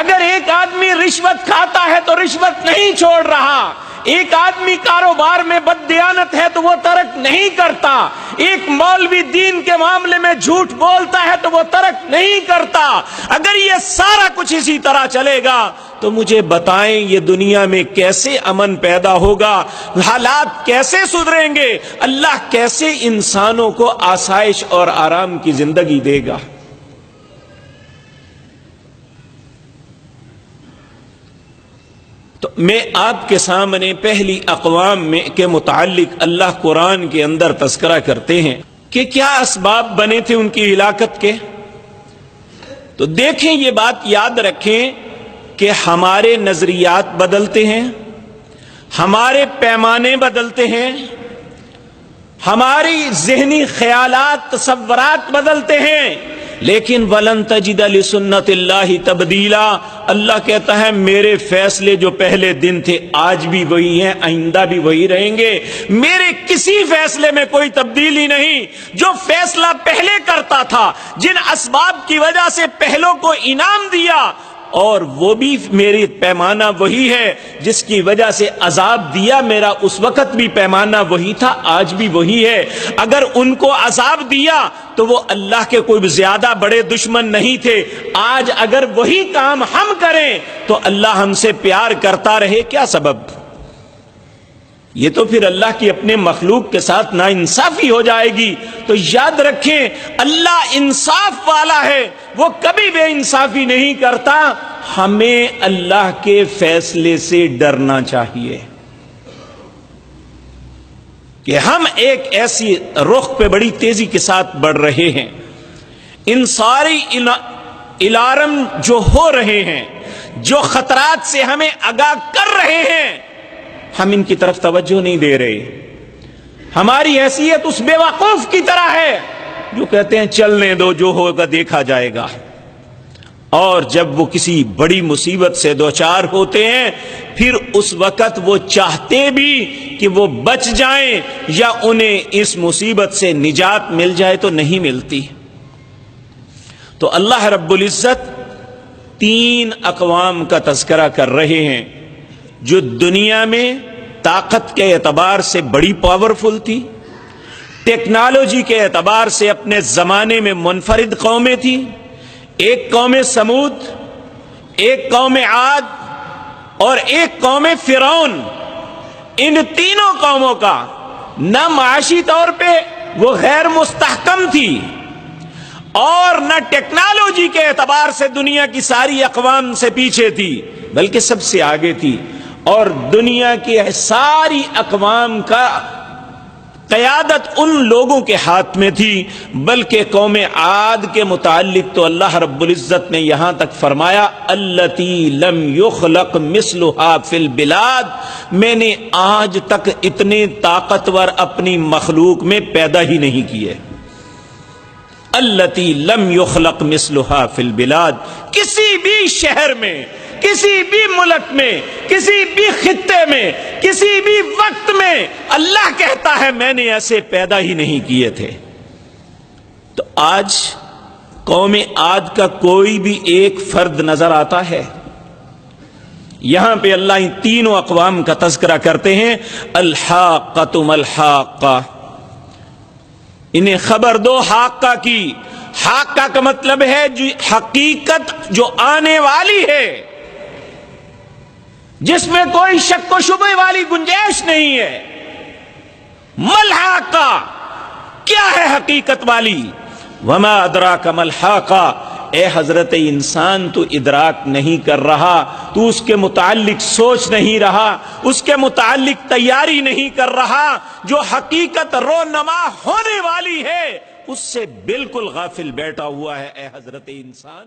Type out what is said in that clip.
اگر ایک آدمی رشوت کھاتا ہے تو رشوت نہیں چھوڑ رہا، ایک آدمی کاروبار میں بددیانت ہے تو وہ ترک نہیں کرتا، ایک مولوی دین کے معاملے میں جھوٹ بولتا ہے تو وہ ترک نہیں کرتا، اگر یہ سارا کچھ اسی طرح چلے گا تو مجھے بتائیں یہ دنیا میں کیسے امن پیدا ہوگا، حالات کیسے سدھریں گے، اللہ کیسے انسانوں کو آسائش اور آرام کی زندگی دے گا؟ تو میں آپ کے سامنے پہلی اقوام میں کے متعلق اللہ قرآن کے اندر تذکرہ کرتے ہیں کہ کیا اسباب بنے تھے ان کی ہلاکت کے۔ تو دیکھیں، یہ بات یاد رکھیں کہ ہمارے نظریات بدلتے ہیں، ہمارے پیمانے بدلتے ہیں، ہماری ذہنی خیالات تصورات بدلتے ہیں، لیکن وَلَن تَجِدَ لِسُنَّتِ اللَّهِ تَبْدِيلًا، اللہ کہتا ہے میرے فیصلے جو پہلے دن تھے آج بھی وہی ہیں، آئندہ بھی وہی رہیں گے، میرے کسی فیصلے میں کوئی تبدیلی نہیں۔ جو فیصلہ پہلے کرتا تھا، جن اسباب کی وجہ سے پہلوں کو انعام دیا، اور وہ بھی میری پیمانہ وہی ہے، جس کی وجہ سے عذاب دیا، میرا اس وقت بھی پیمانہ وہی تھا، آج بھی وہی ہے۔ اگر ان کو عذاب دیا تو وہ اللہ کے کوئی زیادہ بڑے دشمن نہیں تھے، آج اگر وہی کام ہم کریں تو اللہ ہم سے پیار کرتا رہے، کیا سبب؟ یہ تو پھر اللہ کی اپنے مخلوق کے ساتھ ناانصافی ہو جائے گی۔ تو یاد رکھیں اللہ انصاف والا ہے، وہ کبھی بے انصافی نہیں کرتا۔ ہمیں اللہ کے فیصلے سے ڈرنا چاہیے کہ ہم ایک ایسی رخ پہ بڑی تیزی کے ساتھ بڑھ رہے ہیں، ان ساری الارم جو ہو رہے ہیں، جو خطرات سے ہمیں آگاہ کر رہے ہیں، ہم ان کی طرف توجہ نہیں دے رہے۔ ہماری حیثیت اس بے وقوف کی طرح ہے جو کہتے ہیں چلنے دو، جو ہوگا دیکھا جائے گا، اور جب وہ کسی بڑی مصیبت سے دوچار ہوتے ہیں پھر اس وقت وہ چاہتے بھی کہ وہ بچ جائیں یا انہیں اس مصیبت سے نجات مل جائے تو نہیں ملتی۔ تو اللہ رب العزت 3 اقوام کا تذکرہ کر رہے ہیں جو دنیا میں طاقت کے اعتبار سے بڑی پاورفل تھی، ٹیکنالوجی کے اعتبار سے اپنے زمانے میں منفرد قومیں تھیں۔ ایک قوم سمود، ایک قوم عاد اور ایک قوم فرعون۔ ان تینوں قوموں کا نہ معاشی طور پہ وہ غیر مستحکم تھی، اور نہ ٹیکنالوجی کے اعتبار سے دنیا کی ساری اقوام سے پیچھے تھی، بلکہ سب سے آگے تھی، اور دنیا کی ساری اقوام کا قیادت ان لوگوں کے ہاتھ میں تھی۔ بلکہ قوم عاد کے متعلق تو اللہ رب العزت نے یہاں تک فرمایا التی لم یخلق مثلھا فی البلاد، میں نے آج تک اتنے طاقتور اپنی مخلوق میں پیدا ہی نہیں کیے۔ التی لم یخلق مثلھا فی البلاد، کسی بھی شہر میں، کسی بھی ملک میں، کسی بھی خطے میں، کسی بھی وقت میں اللہ کہتا ہے میں نے ایسے پیدا ہی نہیں کیے تھے۔ تو آج قوم عاد کا کوئی بھی ایک فرد نظر آتا ہے؟ یہاں پہ اللہ ان تینوں اقوام کا تذکرہ کرتے ہیں، الحاقۃ ما الحاقۃ، انہیں خبر دو حاقہ کی۔ حاقہ کا مطلب ہے جو حقیقت جو آنے والی ہے، جس میں کوئی شک و شبہ والی گنجائش نہیں ہے۔ ملحاقہ کیا ہے حقیقت والی؟ وما ادراک ملحاقہ، اے حضرت انسان تو ادراک نہیں کر رہا، تو اس کے متعلق سوچ نہیں رہا، اس کے متعلق تیاری نہیں کر رہا، جو حقیقت رونما ہونے والی ہے اس سے بالکل غافل بیٹھا ہوا ہے اے حضرت انسان۔